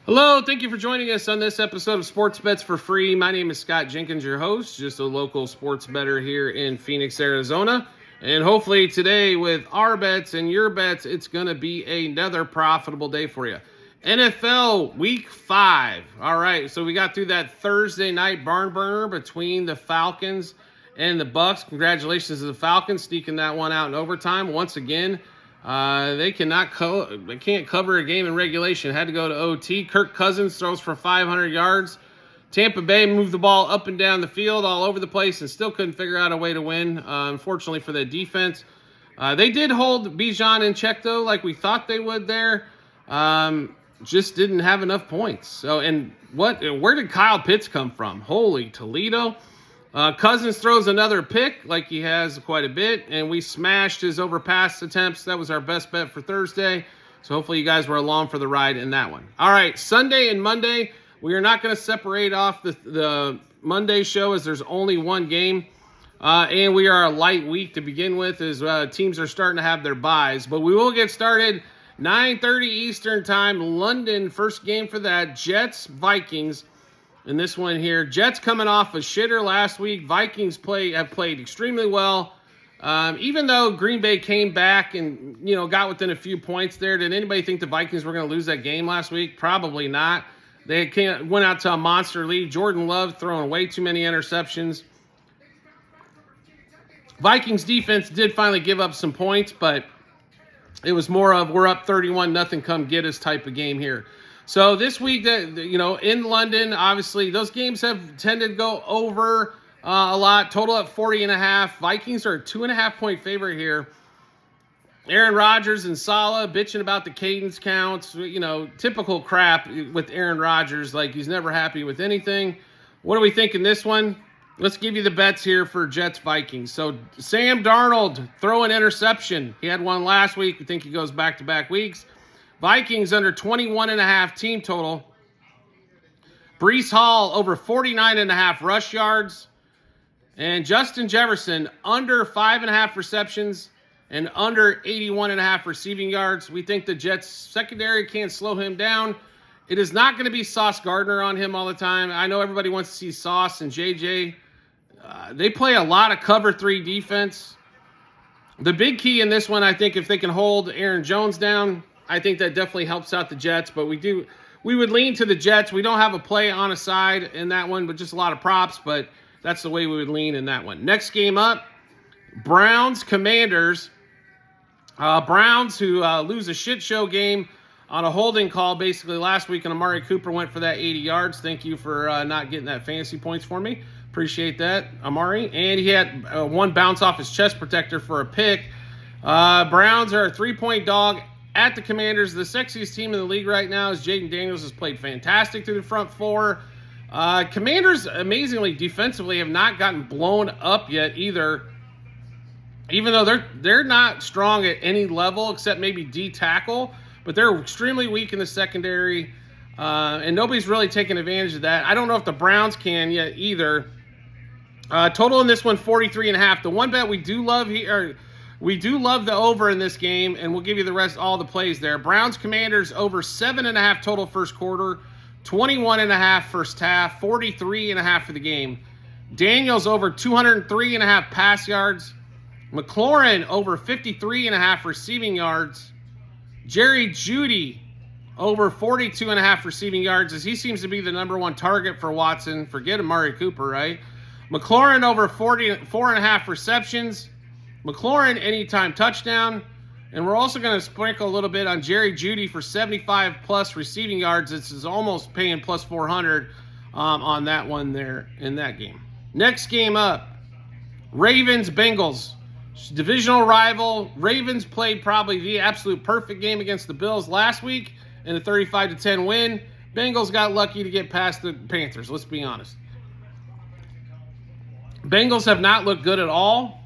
Hello, thank you for joining us on this episode of Sports Bets for Free. My name is Scott Jenkins, your host, just a local sports bettor here in Phoenix, Arizona. And hopefully today with our bets and your bets, it's going to be another profitable day for you. NFL Week 5. All right, so we got through that Thursday night barn burner between the Falcons and the Bucks. Congratulations to the Falcons sneaking that one out in overtime. Once again, they can't cover a game in regulation. Had to go to OT. Kirk Cousins throws for 500 yards. Tampa Bay moved the ball up and down the field all over the place and still couldn't figure out a way to win, unfortunately for the defense. They did hold Bijan in check, though, like we thought they would there. Just didn't have enough points. So, and where did Kyle Pitts come from? Holy Toledo. Cousins throws another pick like he has quite a bit, and we smashed his overpass attempts. That was our best bet for Thursday. So hopefully you guys were along for the ride in that one. All right, Sunday and Monday, we are not going to separate off the Monday show as there's only one game. And we are a light week to begin with as teams are starting to have their buys. But we will get started 9:30 Eastern time, London, first game for that, Jets-Vikings. In this one here, Jets coming off a shitter last week. Vikings have played extremely well. Even though Green Bay came back and got within a few points there, did anybody think the Vikings were going to lose that game last week? Probably not. They went out to a monster lead. Jordan Love throwing way too many interceptions. Vikings defense did finally give up some points, but it was more of we're up 31-0, come get us type of game here. So this week, in London, obviously, those games have tended to go over a lot. Total at 40.5. Vikings are a 2.5-point favorite here. Aaron Rodgers and Saleh bitching about the cadence counts. Typical crap with Aaron Rodgers. Like, he's never happy with anything. What do we think in this one? Let's give you the bets here for Jets-Vikings. So Sam Darnold, throw an interception. He had one last week. We think he goes back-to-back weeks. Vikings under 21.5 team total. Breece Hall over 49.5 rush yards. And Justin Jefferson under 5.5 receptions and under 81.5 receiving yards. We think the Jets secondary can't slow him down. It is not going to be Sauce Gardner on him all the time. I know everybody wants to see Sauce and JJ. They play a lot of cover 3 defense. The big key in this one, I think, if they can hold Aaron Jones down, I think that definitely helps out the Jets, but we would lean to the Jets. We don't have a play on a side in that one, but just a lot of props, but that's the way we would lean in that one. Next game up, Browns-Commanders. Browns who lose a shit show game on a holding call basically last week, and Amari Cooper went for that 80 yards. Thank you for not getting that fantasy points for me. Appreciate that, Amari. And he had one bounce off his chest protector for a pick. Browns are a 3-point dog at the Commanders. The sexiest team in the league right now is Jaden Daniels has played fantastic through the front four. Commanders, amazingly, defensively have not gotten blown up yet either. Even though they're not strong at any level except maybe D tackle, but they're extremely weak in the secondary, and nobody's really taking advantage of that. I don't know if the Browns can yet either. Total in this one, 43.5. The one bet we do love here, we do love the over in this game, and we'll give you the rest, all the plays there. Browns-Commanders over 7.5 total first quarter, 21.5 first half, 43.5 for the game. Daniels over 203.5 pass yards. McLaurin over 53.5 receiving yards. Jerry Jeudy over 42.5 receiving yards, as he seems to be the number one target for Watson. Forget Amari Cooper, right? McLaurin over 44.5 receptions. McLaurin anytime touchdown. And we're also going to sprinkle a little bit on Jerry Jeudy for 75-plus receiving yards. This is almost paying plus 400 on that one there in that game. Next game up, Ravens-Bengals. Divisional rival. Ravens played probably the absolute perfect game against the Bills last week in a 35-10 win. Bengals got lucky to get past the Panthers, let's be honest. Bengals have not looked good at all,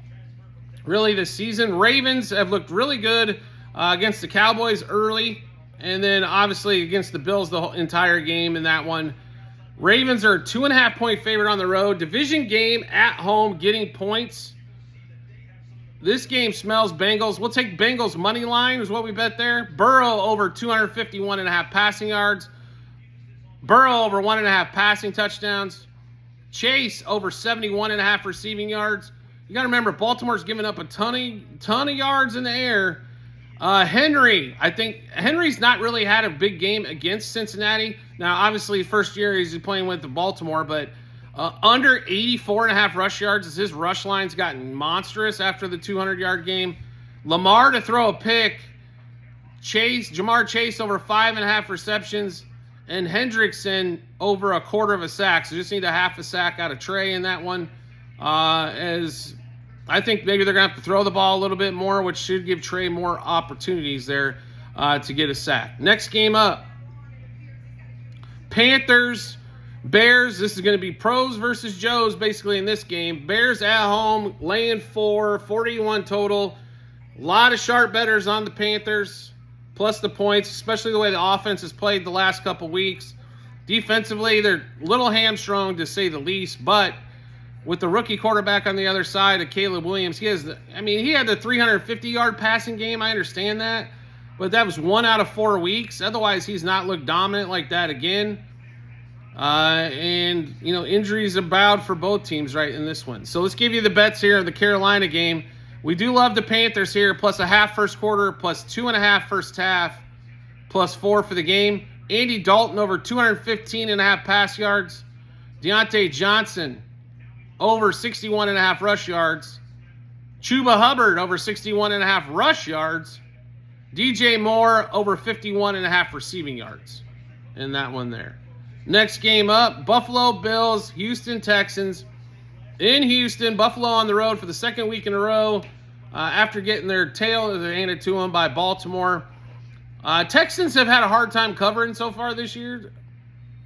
really, this season. Ravens have looked really good against the Cowboys early, and then obviously against the Bills the whole entire game in that one. Ravens are a 2.5-point favorite on the road. Division game at home, getting points. This game smells Bengals. We'll take Bengals money line is what we bet there. Burrow over 251.5 passing yards. Burrow over 1.5 passing touchdowns. Chase over 71.5 receiving yards. You got to remember, Baltimore's given up a ton of yards in the air. Henry, I think Henry's not really had a big game against Cincinnati. Now, obviously, first year he's playing with the Baltimore, but under 84.5 rush yards as his rush line's gotten monstrous after the 200-yard game. Lamar to throw a pick. Jamar Chase over 5.5 receptions. And Hendrickson over 1/4 of a sack. So just need a half a sack out of Trey in that one. As I think maybe they're going to have to throw the ball a little bit more, which should give Trey more opportunities there to get a sack. Next game up, Panthers, Bears. This is going to be pros versus Joes basically in this game. Bears at home, laying 41 total. A lot of sharp bettors on the Panthers, plus the points, especially the way the offense has played the last couple weeks. Defensively, they're a little hamstrung to say the least, but with the rookie quarterback on the other side of Caleb Williams, he had the 350-yard passing game. I understand that, but that was 1 out of 4 weeks. Otherwise, he's not looked dominant like that again. And injuries abound for both teams right in this one. So let's give you the bets here of the Carolina game. We do love the Panthers here, plus a half first quarter, plus 2.5 first half, plus 4 for the game. Andy Dalton over 215.5 pass yards. Deontay Johnson over 61.5 rush yards. Chuba Hubbard over 61.5 rush yards. DJ Moore over 51.5 receiving yards in that one there. Next game up, Buffalo Bills, Houston Texans. In Houston, Buffalo on the road for the second week in a row after getting their tail handed to them by Baltimore. Texans have had a hard time covering so far this year,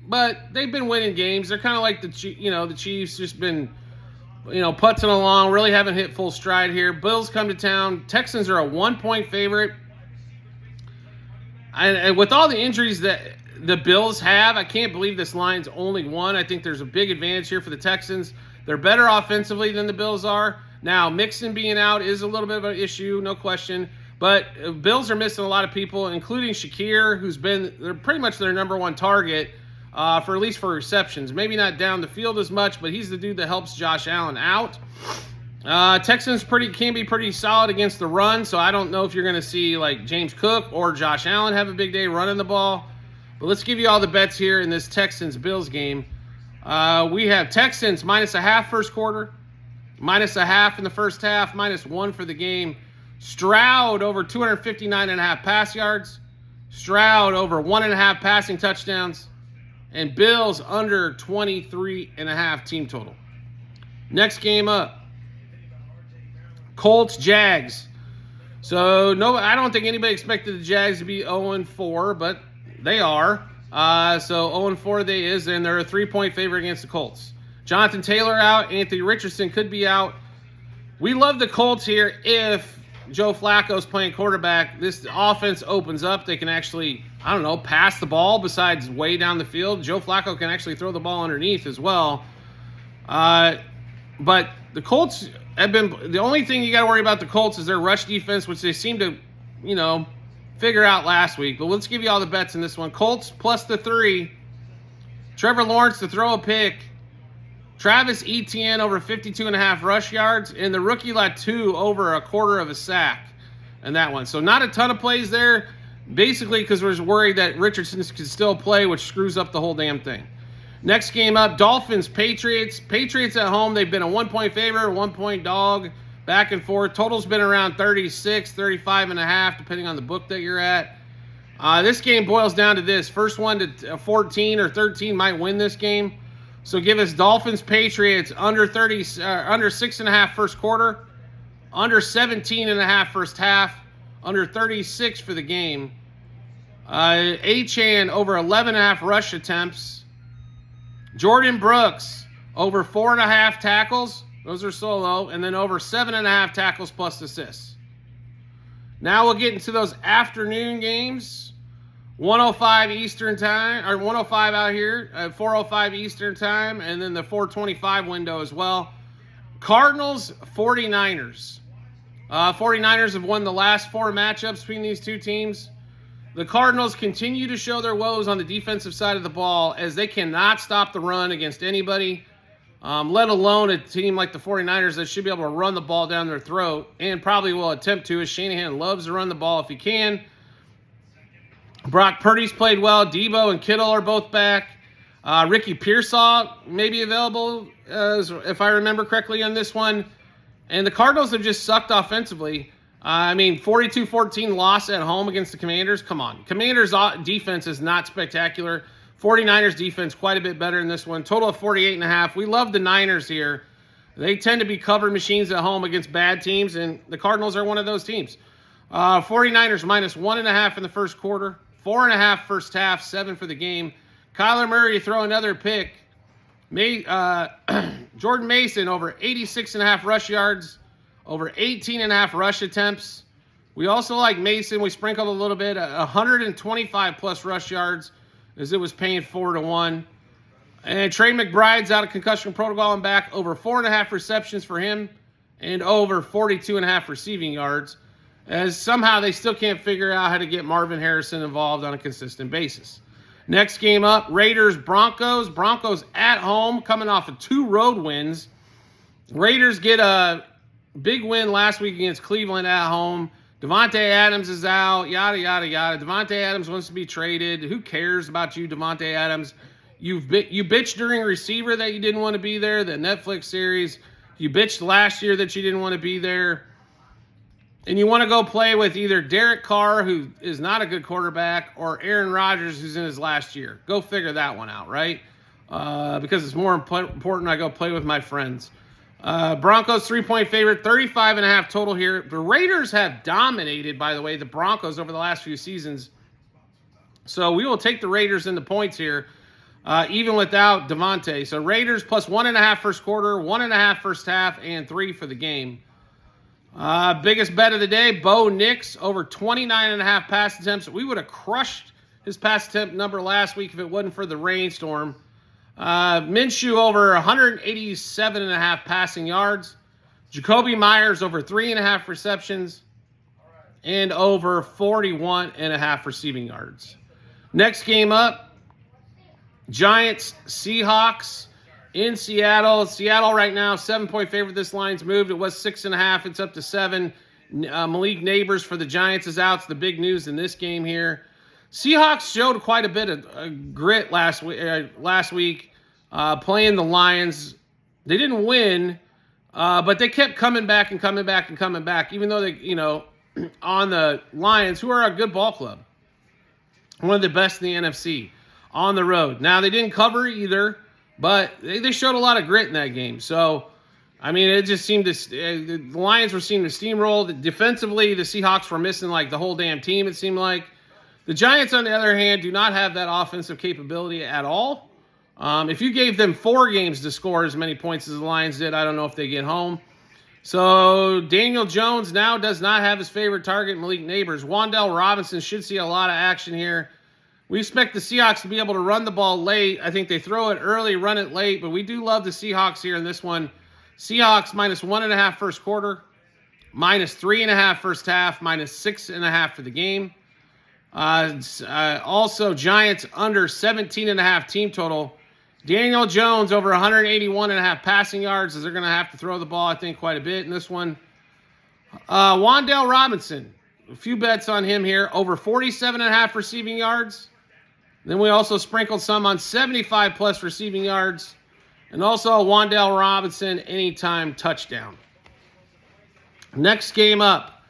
but they've been winning games. They're kind of like the Chiefs, just been putzing along, really haven't hit full stride here. Bills come to town. Texans are a 1-point favorite. And with all the injuries that the Bills have, I can't believe this line's only 1. I think there's a big advantage here for the Texans. They're better offensively than the Bills are. Now, Mixon being out is a little bit of an issue, no question. But Bills are missing a lot of people, including Shakir, they're pretty much their number 1 target for at least for receptions. Maybe not down the field as much, but he's the dude that helps Josh Allen out. Texans can be pretty solid against the run, so I don't know if you're going to see like James Cook or Josh Allen have a big day running the ball. But let's give you all the bets here in this Texans-Bills game. We have Texans minus a half first quarter, minus a half in the first half, minus 1 for the game. Stroud over 259.5 pass yards. Stroud over 1.5 passing touchdowns. And Bills under 23.5 team total. Next game up, Colts Jags. So I don't think anybody expected the Jags to be 0-4, but they are. So 0-4 they is, and they're a 3-point favorite against the Colts. Jonathan Taylor out. Anthony Richardson could be out. We love the Colts here if Joe Flacco's playing quarterback. This offense opens up. They can actually, pass the ball besides way down the field. Joe Flacco can actually throw the ball underneath as well. But the Colts have been, the only thing you got to worry about the Colts is their rush defense, which they seem to, figure out last week. But let's give you all the bets in this one. Colts plus the 3. Trevor Lawrence to throw a pick. Travis Etienne over 52.5 rush yards. And the rookie Latu over 1/4 of a sack in that one. So not a ton of plays there. Basically because we're worried that Richardson can still play, which screws up the whole damn thing. Next game up, Dolphins, Patriots. Patriots at home. They've been a 1-point favorite, 1-point dog. Back and forth. Total's been around 36, 35.5, depending on the book that you're at. This game boils down to this. First one to 14 or 13 might win this game. So give us Dolphins, Patriots under 6.5 first quarter, under 17.5 first half, under 36 for the game. Achane over 11.5 rush attempts. Jordan Brooks over 4.5 tackles. Those are solo. And then over 7.5 tackles plus assists. Now we'll get into those afternoon games. 105 Eastern time, or 105 out here, 405 Eastern time, and then the 425 window as well. Cardinals, 49ers. 49ers have won the last 4 matchups between these two teams. The Cardinals continue to show their woes on the defensive side of the ball as they cannot stop the run against anybody, let alone a team like the 49ers that should be able to run the ball down their throat and probably will attempt to, as Shanahan loves to run the ball if he can. Brock Purdy's played well. Debo and Kittle are both back. Ricky Pearsall may be available, if I remember correctly on this one. And the Cardinals have just sucked offensively. 42-14 loss at home against the Commanders. Come on. Commanders' defense is not spectacular. 49ers defense quite a bit better in this one. Total of 48.5. We love the Niners here. They tend to be cover machines at home against bad teams, and the Cardinals are one of those teams. 49ers minus 1.5 in the first quarter. 4.5 first half, 7 for the game. Kyler Murray to throw another pick. Jordan Mason over 86.5 rush yards, over 18.5 rush attempts. We also like Mason. We sprinkled a little bit, 125 plus rush yards as it was paying 4-1. And Trey McBride's out of concussion protocol and back, over 4.5 receptions for him and over 42.5 receiving yards, as somehow they still can't figure out how to get Marvin Harrison involved on a consistent basis. Next game up, Raiders-Broncos. Broncos at home, coming off of 2 road wins. Raiders get a big win last week against Cleveland at home. Davante Adams is out, yada, yada, yada. Davante Adams wants to be traded. Who cares about you, Davante Adams? You bitched during receiver that you didn't want to be there, the Netflix series. You bitched last year that you didn't want to be there. And you want to go play with either Derek Carr, who is not a good quarterback, or Aaron Rodgers, who's in his last year. Go figure that one out, right? Because it's more important I go play with my friends. Broncos 3-point favorite, 35.5 total here. The Raiders have dominated, by the way, the Broncos over the last few seasons. So we will take the Raiders in the points here, even without Davante. So Raiders plus 1.5 first quarter, 1.5 first half, and 3 for the game. Biggest bet of the day, Bo Nix, over 29.5 pass attempts. We would have crushed his pass attempt number last week if it wasn't for the rainstorm. Minshew over 187.5 passing yards. Jacoby Myers over 3.5 receptions and over 41.5 receiving yards. Next game up, Giants, Seahawks in Seattle. Seattle right now, 7-point favorite. This line's moved. It was 6.5. It's up to 7. Malik Neighbors for the Giants is out. It's the big news in this game here. Seahawks showed quite a bit of grit last week playing the Lions. They didn't win, but they kept coming back and coming back and coming back, even though they, on the Lions, who are a good ball club, one of the best in the NFC, on the road. Now, they didn't cover either, but they showed a lot of grit in that game. So, it just seemed the Lions were seeming to steamroll. Defensively, the Seahawks were missing like the whole damn team, it seemed like. The Giants, on the other hand, do not have that offensive capability at all. If you gave them 4 games to score as many points as the Lions did, I don't know if they get home. So Daniel Jones now does not have his favorite target, Malik Neighbors. Wan'Dale Robinson should see a lot of action here. We expect the Seahawks to be able to run the ball late. I think they throw it early, run it late, but we do love the Seahawks here in this one. Seahawks minus 1.5 first quarter, minus 3.5 first half, minus 6.5 for the game. Also, Giants under 17.5 team total. Daniel Jones over 181.5 passing yards, as they're going to have to throw the ball, I think, quite a bit in this one. Wan'Dale Robinson, a few bets on him here, over 47.5 receiving yards. Then we also sprinkled some on 75-plus receiving yards. And also Wan'Dale Robinson anytime touchdown. Next game up,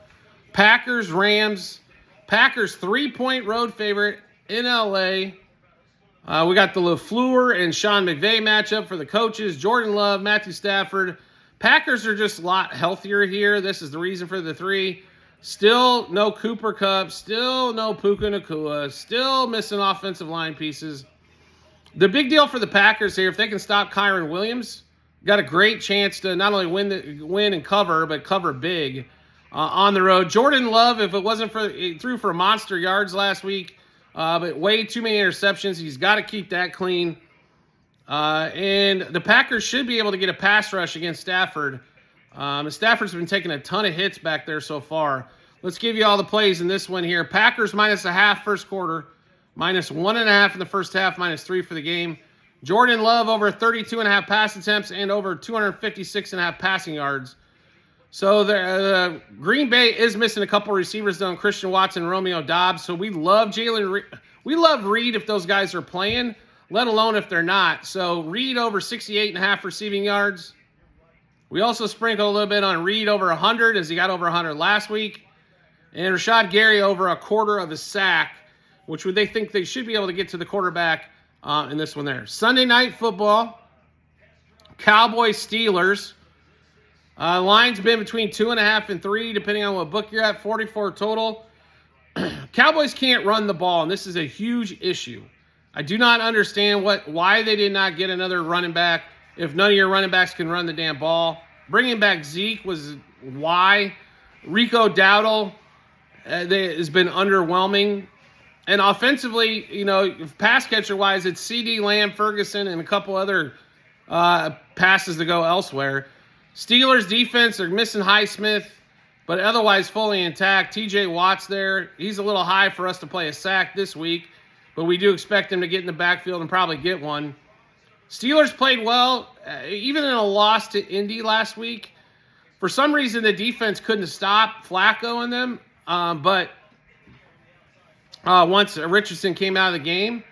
Packers-Rams. Packers 3-point road favorite in L.A. We got the LaFleur and Sean McVay matchup for the coaches. Jordan Love, Matthew Stafford. Packers are just a lot healthier here. This is the reason for the 3. Still no Cooper Kupp. Still no Puka Nacua. Still missing offensive line pieces. The big deal for the Packers here, if they can stop Kyren Williams, got a great chance to not only win and cover, but cover big on the road. Jordan Love, if it wasn't for, he threw for monster yards last week, but way too many interceptions. He's got to keep that clean. And the Packers should be able to get a pass rush against Stafford. Stafford's been taking a ton of hits back there so far. let's give you all the plays in this one here. Packers -0.5 first quarter, -1.5 in the first half, -3 for the game. Jordan Love over 32.5 pass attempts and over 256.5 passing yards. So the Green Bay is missing a couple receivers though, Christian Watson, Romeo Doubs. So we love we love Reed if those guys are playing, let alone if they're not. So Reed over 68.5 receiving yards. We also sprinkle a little bit on Reed over 100 as he got over 100 last week. And Rashad Gary over a quarter of a sack, which they think they should be able to get to the quarterback in this one there. Sunday Night Football, Cowboys Steelers. Line's been between 2.5 and 3, depending on what book you're at, 44 total. Cowboys can't run the ball, and this is a huge issue. I do not understand why they did not get another running back if none of your running backs can run the damn ball. Bringing back Zeke was why. Rico Dowdle has been underwhelming. And offensively, you know, pass catcher-wise, it's CD Lamb, Ferguson, and a couple other passes to go elsewhere. Steelers defense, they're missing Highsmith, but otherwise fully intact. TJ Watt's there. He's a little high for us to play a sack this week, but we do expect him to get in the backfield and probably get one. Steelers played well, even in a loss to Indy last week. For some reason, the defense couldn't stop Flacco and them, but once Richardson came out of the game.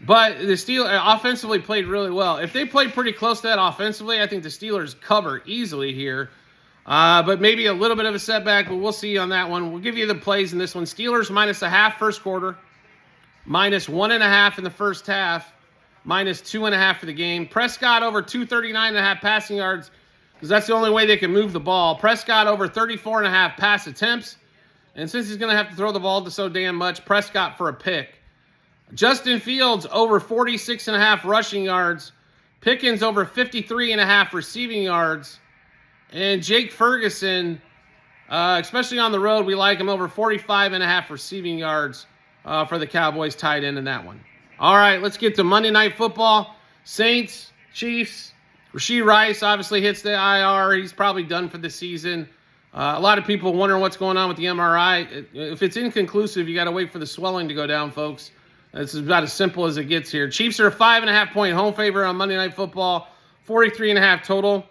But the Steelers offensively played really well. If they played pretty close to that offensively, I think the Steelers cover easily here. But maybe a little bit of a setback, but we'll see on that one. We'll give you the plays in this one. Steelers -0.5 first quarter, -1.5 in the first half, -2.5 for the game. Prescott over 239.5 passing yards, because that's the only way they can move the ball. Prescott over 34.5 pass attempts. And since he's going to have to throw the ball to so damn much, Prescott for a pick. Justin Fields over 46.5 rushing yards. Pickens over 53.5 receiving yards. And Jake Ferguson, especially on the road, we like him over 45.5 receiving yards for the Cowboys tight end in that one. All right, let's get to Monday Night Football. Saints, Chiefs. Rashee Rice obviously hits the IR. He's probably done for the season. A lot of people wondering what's going on with the MRI. If it's inconclusive, you got to wait for the swelling to go down, folks. This is about as simple as it gets here. Chiefs are a 5.5-point home favorite on Monday Night Football, 43.5 total.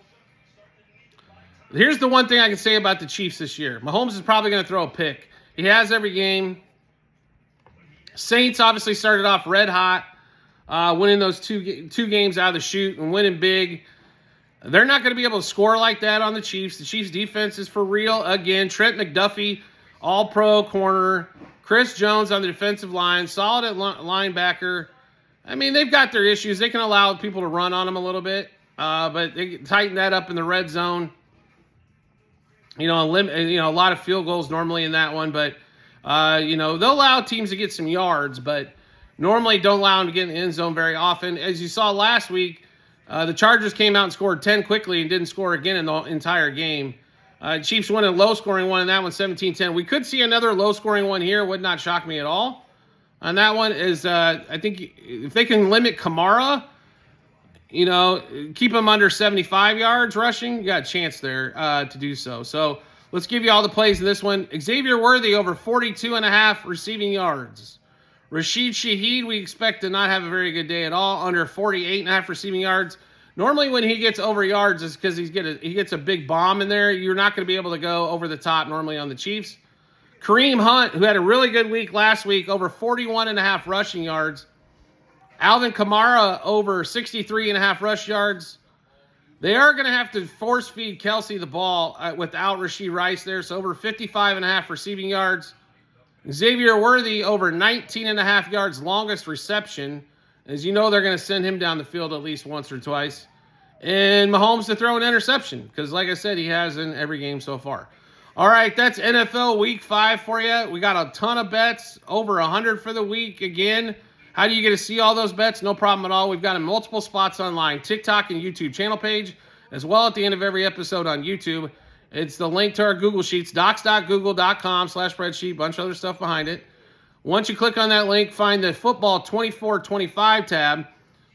Here's the one thing I can say about the Chiefs this year. Mahomes is probably going to throw a pick. He has every game. Saints obviously started off red hot, winning those two games out of the chute and winning big. They're not going to be able to score like that on the Chiefs. The Chiefs' defense is for real again. Trent McDuffie, all-pro corner. Chris Jones on the defensive line, solid at linebacker. I mean, they've got their issues. They can allow people to run on them a little bit, but they can tighten that up in the red zone. You know, a lot of field goals normally in that one, but they'll allow teams to get some yards, but normally don't allow them to get in the end zone very often. As you saw last week, the Chargers came out and scored 10 quickly and didn't score again in the entire game. Chiefs won a low-scoring one in that one, 17-10. We could see another low-scoring one here. Would not shock me at all. And that one is, I think, if they can limit Kamara, keep him under 75 yards rushing, you got a chance there to do so. So let's give you all the plays in this one. Xavier Worthy over 42.5 receiving yards. Rashid Shaheed, we expect to not have a very good day at all, under 48.5 receiving yards. Normally when he gets over yards, it's because he gets a big bomb in there. You're not going to be able to go over the top normally on the Chiefs. Kareem Hunt, who had a really good week last week, over 41.5 rushing yards. Alvin Kamara over 63.5 rush yards. They are going to have to force feed Kelsey the ball without Rashee Rice there, so over 55.5 receiving yards. Xavier Worthy over 19.5 yards, longest reception. As you know, they're going to send him down the field at least once or twice. And Mahomes to throw an interception, because like I said, he has in every game so far. All right, that's NFL Week 5 for you. We got a ton of bets, over 100 for the week again. How do you get to see all those bets? No problem at all. We've got them in multiple spots online, TikTok and YouTube channel page, as well at the end of every episode on YouTube. It's the link to our Google Sheets, docs.google.com/spreadsheet, bunch of other stuff behind it. Once you click on that link, find the Football 24-25 tab.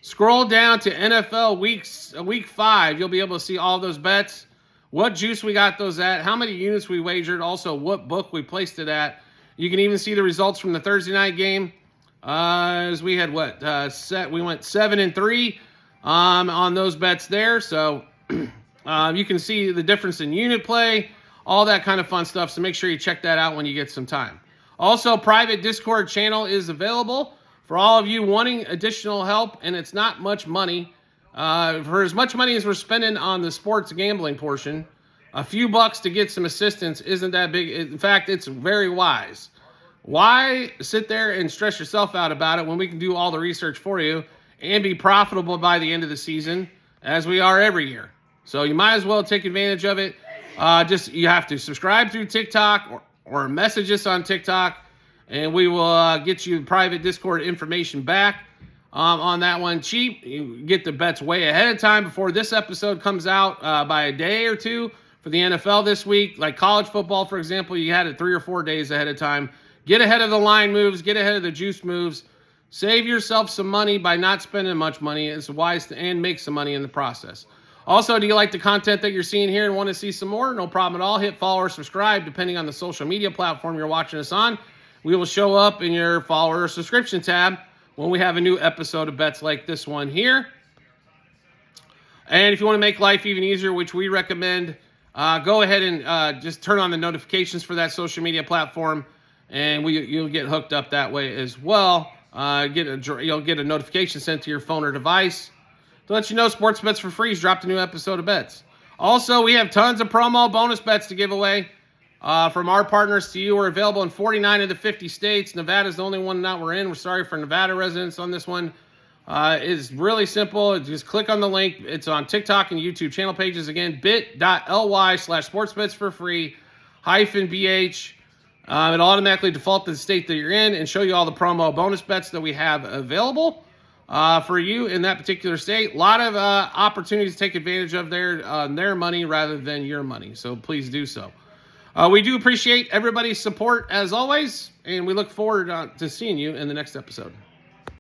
Scroll down to NFL Week 5. You'll be able to see all those bets. what juice we got those at, how many units we wagered, also what book we placed it at. You can even see the results from the Thursday night game. As we had we went 7-3 on those bets there. So you can see the difference in unit play, all that kind of fun stuff. So make sure you check that out when you get some time. Also, private Discord channel is available for all of you wanting additional help, and it's not much money. For as much money as we're spending on the sports gambling portion, a few bucks to get some assistance isn't that big. In fact, it's very wise. Why sit there and stress yourself out about it when we can do all the research for you and be profitable by the end of the season, as we are every year? So you might as well take advantage of it. You have to subscribe through TikTok or message us on TikTok, and we will get you private Discord information back on that one cheap. You get the bets way ahead of time before this episode comes out by a day or two for the NFL this week. Like college football, for example, you had it 3 or 4 days ahead of time. Get ahead of the line moves. Get ahead of the juice moves. Save yourself some money by not spending much money. It's wise and make some money in the process. Also, do you like the content that you're seeing here and want to see some more? No problem at all. Hit follow or subscribe depending on the social media platform you're watching us on. We will show up in your follower or subscription tab when we have a new episode of bets like this one here. And if you want to make life even easier, which we recommend, go ahead and just turn on the notifications for that social media platform, and you'll get hooked up that way as well. You'll get a notification sent to your phone or device to let you know Sports Bets for Free's dropped a new episode of bets. Also, we have tons of promo bonus bets to give away from our partners to you. We're available in 49 of the 50 states. Nevada's the only one that we're in. We're sorry for Nevada residents on this one. It's really simple. Just click on the link. It's on TikTok and YouTube channel pages. Again, bit.ly/sportsbetsforfree -BH. It'll automatically default to the state that you're in and show you all the promo bonus bets that we have available for you in that particular state. A lot of opportunities to take advantage of their money rather than your money. So please do so. We do appreciate everybody's support as always, and we look forward to seeing you in the next episode.